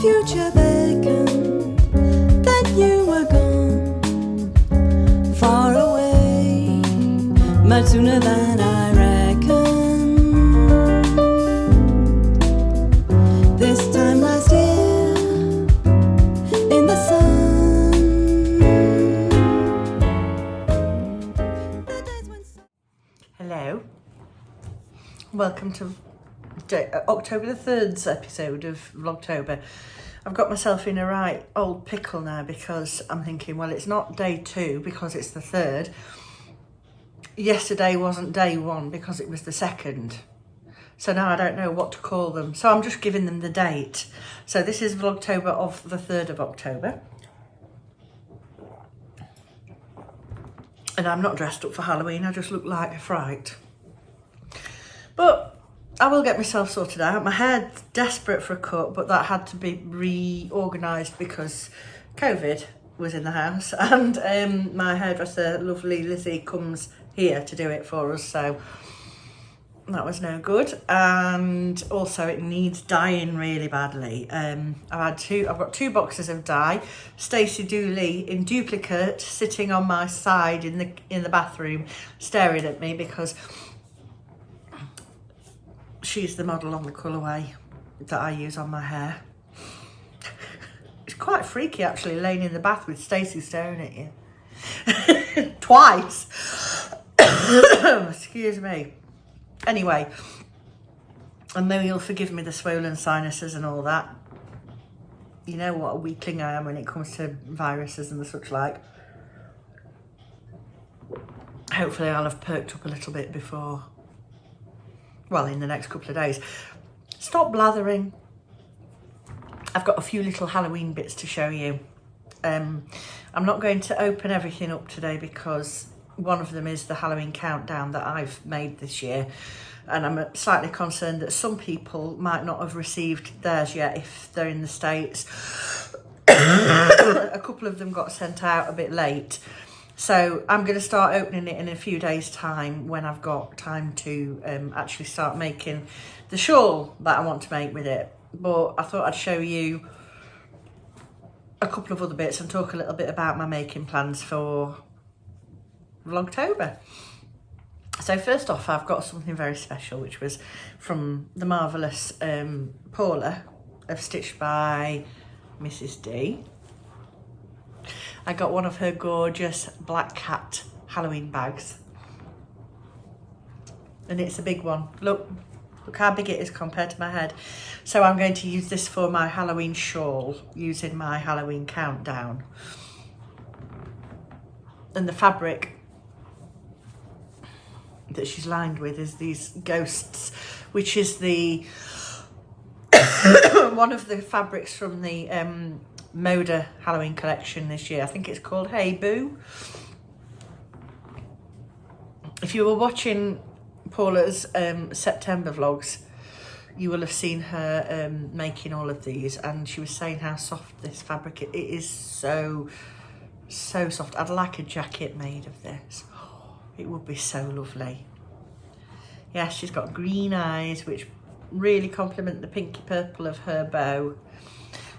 future beckoned, then you were gone, far away, much sooner than I reckoned. This time last year, in the sun, the days went so. Hello, welcome to October the 3rd's episode of Vlogtober. I've got myself in a right old pickle now because I'm thinking, well, it's not day 2 because it's the 3rd. Yesterday wasn't day 1 because it was the 2nd. So now I don't know what to call them. So I'm just giving them the date. So this is Vlogtober of the 3rd of October. And I'm not dressed up for Halloween, I just look like a fright. But I will get myself sorted out. My hair's desperate for a cut, but that had to be reorganised because COVID was in the house. And my hairdresser, lovely Lizzie, comes here to do it for us. So that was no good. And also it needs dyeing really badly. I've got 2 boxes of dye. Stacey Dooley in duplicate sitting on my side in the bathroom staring at me because she's the model on the colourway that I use on my hair. It's quite freaky actually, laying in the bath with Stacey staring at you. Twice. Excuse me. Anyway, and though you'll forgive me the swollen sinuses and all that, you know what a weakling I am when it comes to viruses and the such like. Hopefully I'll have perked up a little bit before, well, in the next couple of days. Stop blathering. I've got a few little Halloween bits to show you. I'm not going to open everything up today because one of them is the Halloween countdown that I've made this year. And I'm slightly concerned that some people might not have received theirs yet if they're in the States. A couple of them got sent out a bit late. So I'm going to start opening it in a few days' time when I've got time to actually start making the shawl that I want to make with it. But I thought I'd show you a couple of other bits and talk a little bit about my making plans for Vlogtober. So first off, I've got something very special, which was from the marvellous Paula of Stitched by Mrs. D. I got one of her gorgeous black cat Halloween bags. And it's a big one. Look how big it is compared to my head. So I'm going to use this for my Halloween shawl using my Halloween countdown. And the fabric that she's lined with is these ghosts, which is the one of the fabrics from the Moda Halloween collection this year. I think it's called Hey Boo. If you were watching Paula's September vlogs, you will have seen her making all of these, and she was saying how soft this fabric is. It is so soft. I'd like a jacket made of this. It would be so lovely. Yeah, she's got green eyes, which really complement the pinky purple of her bow.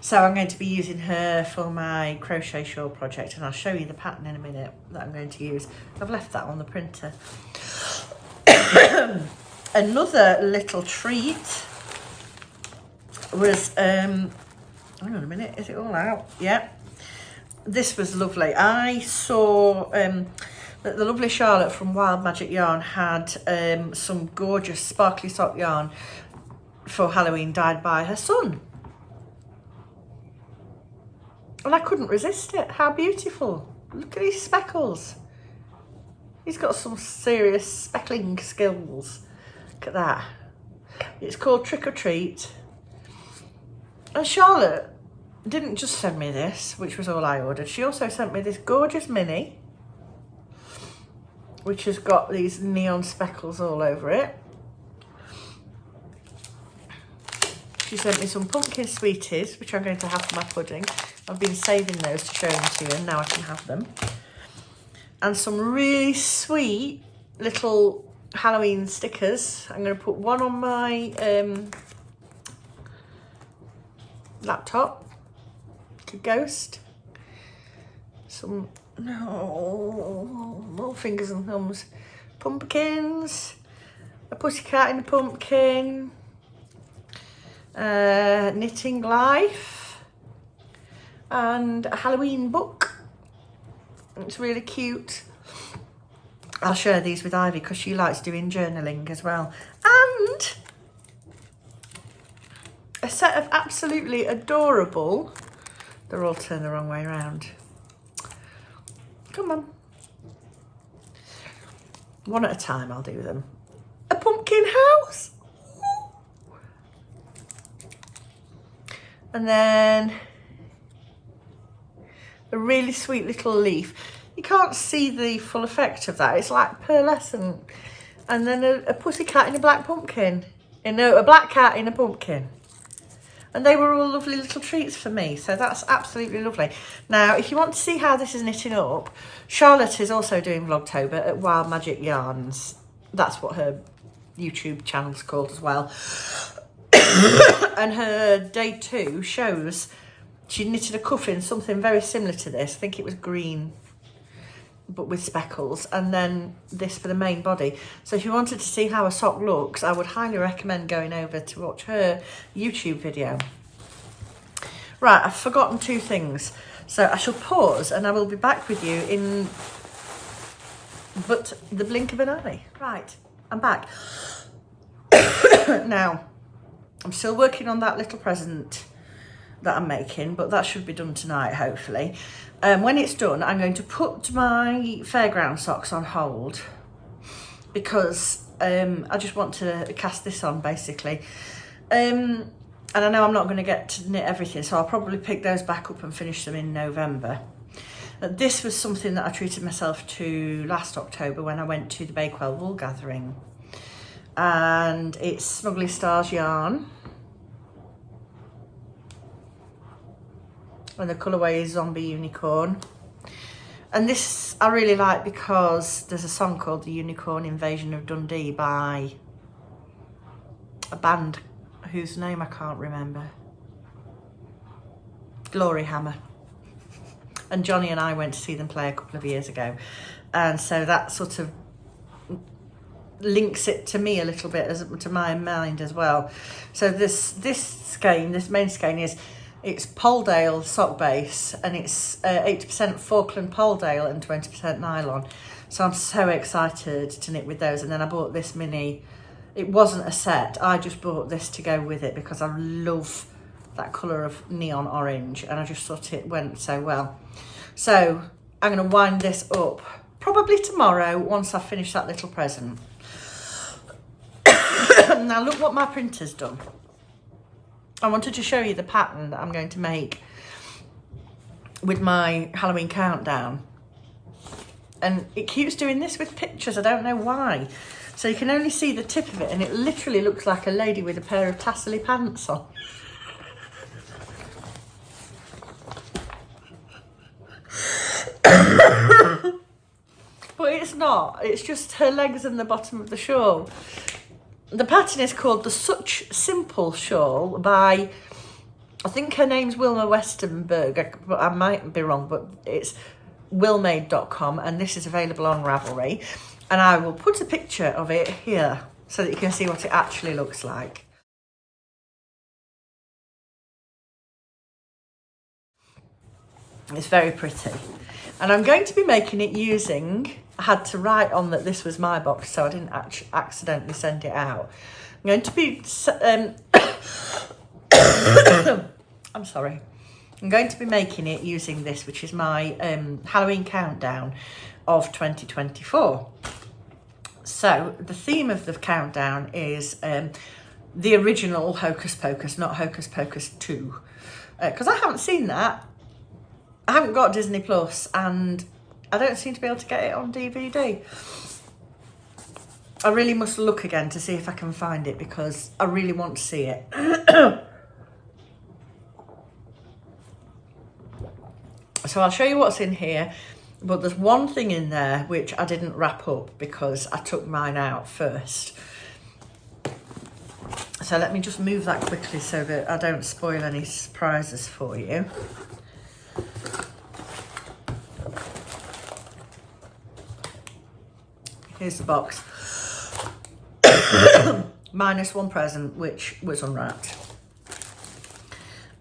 So I'm going to be using her for my crochet shawl project, and I'll show you the pattern in a minute that I'm going to use. I've left that on the printer. Another little treat was, hang on a minute, is it all out? Yeah. This was lovely. I saw that the lovely Charlotte from Wild Magic Yarn had some gorgeous sparkly sock yarn for Halloween dyed by her son. And I couldn't resist it. How beautiful. Look at these speckles. He's got some serious speckling skills. Look at that. It's called Trick or Treat. And Charlotte didn't just send me this, which was all I ordered. She also sent me this gorgeous mini, which has got these neon speckles all over it. She sent me some pumpkin sweeties, which I'm going to have for my pudding. I've been saving those to show them to you, and now I can have them. And some really sweet little Halloween stickers. I'm going to put one on my laptop, a ghost, some, no, more fingers and thumbs, pumpkins, a pussycat in a pumpkin, knitting life, and a Halloween book. It's really cute. I'll share these with Ivy because she likes doing journaling as well. And a set of absolutely adorable, they're all turned the wrong way around. Come on. One at a time I'll do them. A pumpkin house. And then a really sweet little leaf. You can't see the full effect of that. It's like pearlescent. And then a pussycat in a black pumpkin. No, a black cat in a pumpkin. And they were all lovely little treats for me. So that's absolutely lovely. Now, if you want to see how this is knitting up, Charlotte is also doing Vlogtober at Wild Magic Yarns. That's what her YouTube channel's called as well. And her day 2 shows she knitted a cuff in something very similar to this. I think it was green, but with speckles, and then this for the main body. So if you wanted to see how a sock looks, I would highly recommend going over to watch her YouTube video. Right, I've forgotten 2 things. So I shall pause and I will be back with you in but the blink of an eye. Right, I'm back. Now, I'm still working on that little present that I'm making, but that should be done tonight, hopefully. When it's done, I'm going to put my fairground socks on hold because I just want to cast this on, basically. And I know I'm not going to get to knit everything, so I'll probably pick those back up and finish them in November. This was something that I treated myself to last October when I went to the Bakewell wool gathering. And it's Snuggly Stars yarn. And the colourway is Zombie Unicorn. And this I really like because there's a song called The Unicorn Invasion of Dundee by a band whose name I can't remember. Glory Hammer. And Johnny and I went to see them play a couple of years ago. And so that sort of links it to me a little bit, to my mind as well. So this skein, this main skein it's Poledale sock base, and it's 80% Falkland Poledale and 20% nylon. So I'm so excited to knit with those. And then I bought this mini. It wasn't a set. I just bought this to go with it because I love that colour of neon orange, and I just thought it went so well. So I'm going to wind this up probably tomorrow once I finish that little present. Now look what my printer's done. I wanted to show you the pattern that I'm going to make with my Halloween countdown. And it keeps doing this with pictures, I don't know why. So you can only see the tip of it, and it literally looks like a lady with a pair of tassely pants on. But it's not, it's just her legs and the bottom of the shawl. The pattern is called the Such Simple Shawl by, I think her name's Wilma Westenberg, but I might be wrong, but it's willmade.com, and this is available on Ravelry. And I will put a picture of it here so that you can see what it actually looks like. It's very pretty. And I'm going to be making it using, I had to write on that this was my box so I didn't accidentally send it out. I'm going to be, I'm sorry. I'm going to be making it using this, which is my Halloween countdown of 2024. So the theme of the countdown is the original Hocus Pocus, not Hocus Pocus 2. Because I haven't seen that. I haven't got Disney Plus, and I don't seem to be able to get it on DVD. I really must look again to see if I can find it because I really want to see it. So I'll show you what's in here, but there's one thing in there which I didn't wrap up because I took mine out first. So let me just move that quickly so that I don't spoil any surprises for you. Here's the box. Minus one present, which was unwrapped.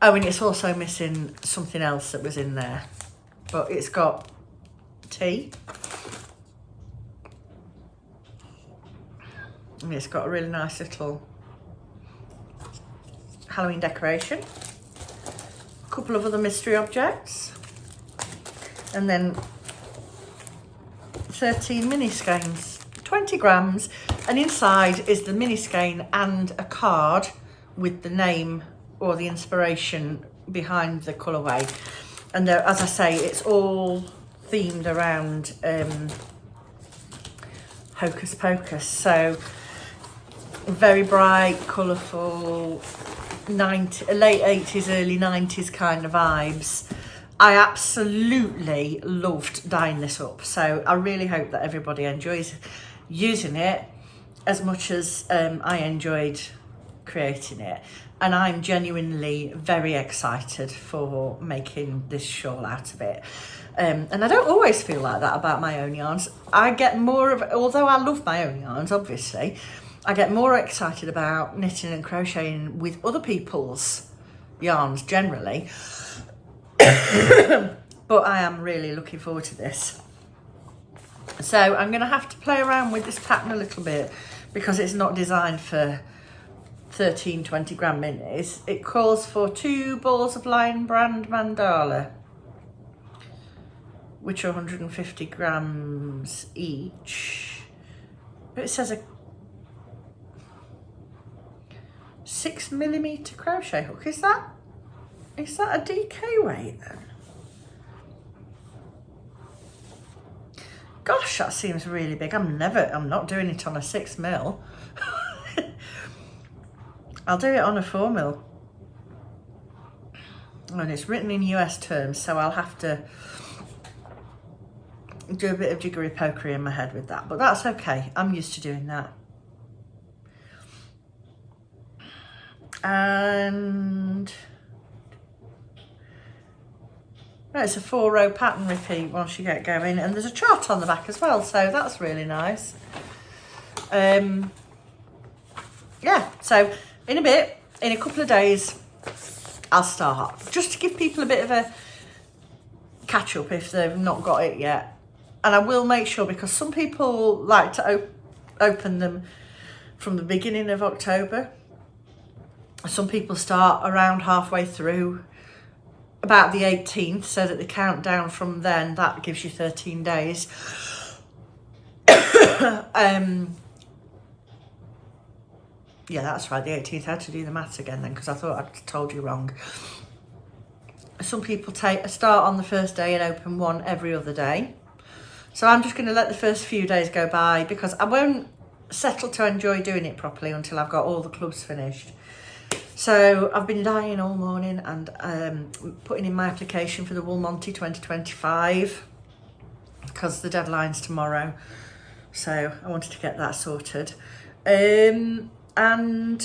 Oh, and it's also missing something else that was in there. But it's got tea. And it's got a really nice little Halloween decoration. A couple of other mystery objects. And then 13 mini skeins, 20 grams. And inside is the mini skein and a card with the name or the inspiration behind the colourway. And there, as I say, it's all themed around Hocus Pocus. So very bright, colourful, late 80s, early 90s kind of vibes. I absolutely loved dyeing this up. So I really hope that everybody enjoys using it as much as I enjoyed creating it. And I'm genuinely very excited for making this shawl out of it. And I don't always feel like that about my own yarns. I get more of, although I love my own yarns, obviously, I get more excited about knitting and crocheting with other people's yarns generally. But I am really looking forward to this. So I'm going to have to play around with this pattern a little bit because it's not designed for 13, 20 gram minis. It calls for 2 balls of Lion Brand mandala, which are 150 grams each. But it says a 6mm crochet hook. Is that a DK weight then? Gosh, that seems really big. I'm not doing it on a 6mm. I'll do it on a 4mm. And it's written in US terms, so I'll have to do a bit of jiggery pokery in my head with that, but that's okay. I'm used to doing that. And it's a 4-row pattern repeat once you get going, and there's a chart on the back as well, so that's really nice. Yeah, so in a couple of days, I'll start, just to give people a bit of a catch up if they've not got it yet. And I will make sure, because some people like to open them from the beginning of October. Some people start around halfway through, about the 18th, so that the countdown from then, that gives you 13 days. Yeah, that's right, the 18th. I had to do the maths again then, because I thought I'd told you wrong. Some people start on the first day and open one every other day. So I'm just going to let the first few days go by, because I won't settle to enjoy doing it properly until I've got all the clubs finished. So I've been dyeing all morning and putting in my application for the Wool Monty 2025, because the deadline's tomorrow. So I wanted to get that sorted. And I'm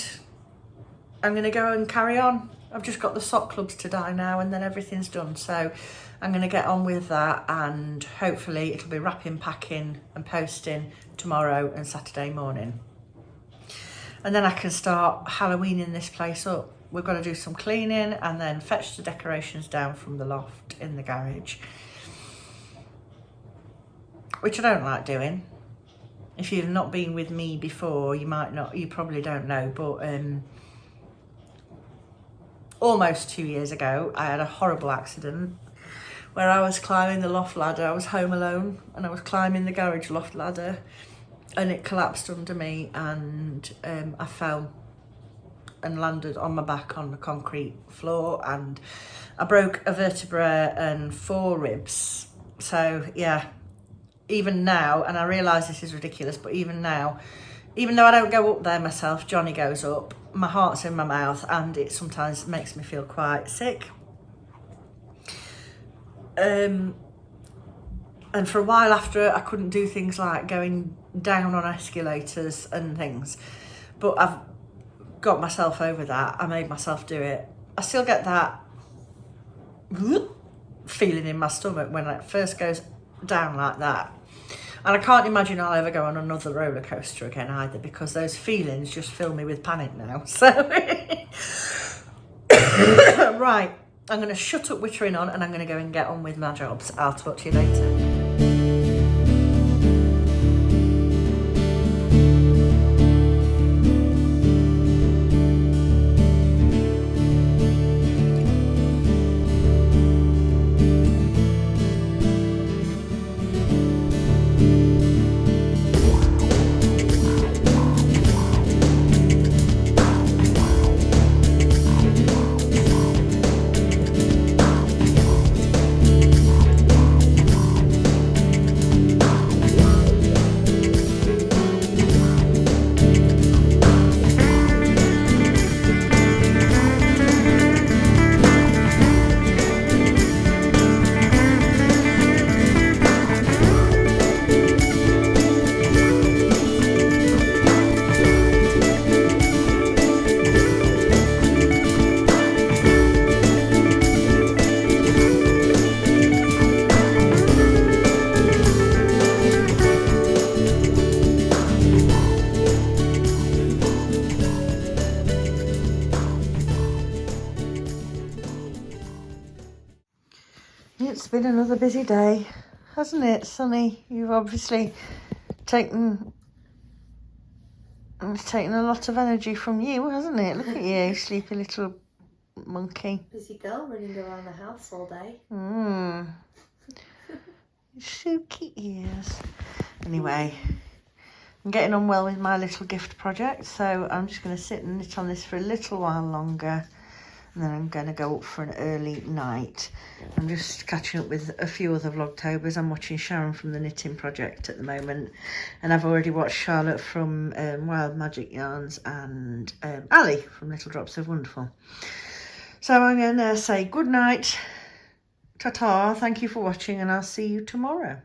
going to go and carry on. I've just got the sock clubs to dye now, and then everything's done. So I'm going to get on with that, and hopefully it'll be wrapping, packing and posting tomorrow and Saturday morning. And then I can start Halloweening this place up. We've got to do some cleaning and then fetch the decorations down from the loft in the garage, which I don't like doing. If you've not been with me before, you probably don't know, but almost 2 years ago, I had a horrible accident where I was climbing the loft ladder. I was home alone and I was climbing the garage loft ladder, and it collapsed under me, and I fell and landed on my back on the concrete floor, and I broke a vertebra and 4 ribs. So yeah, even now, and I realise this is ridiculous, but even now, even though I don't go up there myself, Johnny goes up, my heart's in my mouth, and it sometimes makes me feel quite sick. And for a while after, I couldn't do things like going down on escalators and things. But got myself over that. I made myself do it. I still get that feeling in my stomach when it first goes down like that. And I can't imagine I'll ever go on another roller coaster again either, because those feelings just fill me with panic now. So, right, I'm going to shut up wittering on and I'm going to go and get on with my jobs. I'll talk to you later. It's been another busy day, hasn't it, Sonny? You've obviously taken it's taken a lot of energy from you, hasn't it? Look at you, sleepy little monkey. Busy girl running around the house all day. So cute ears. Anyway, I'm getting on well with my little gift project, so I'm just going to sit and knit on this for a little while longer. And then I'm going to go up for an early night. I'm just catching up with a few other Vlogtobers. I'm watching Sharon from the Knitting Project at the moment. And I've already watched Charlotte from Wild Magic Yarns and Ali from Little Drops of Wonderful. So I'm going to say good night, ta-ta, thank you for watching, and I'll see you tomorrow.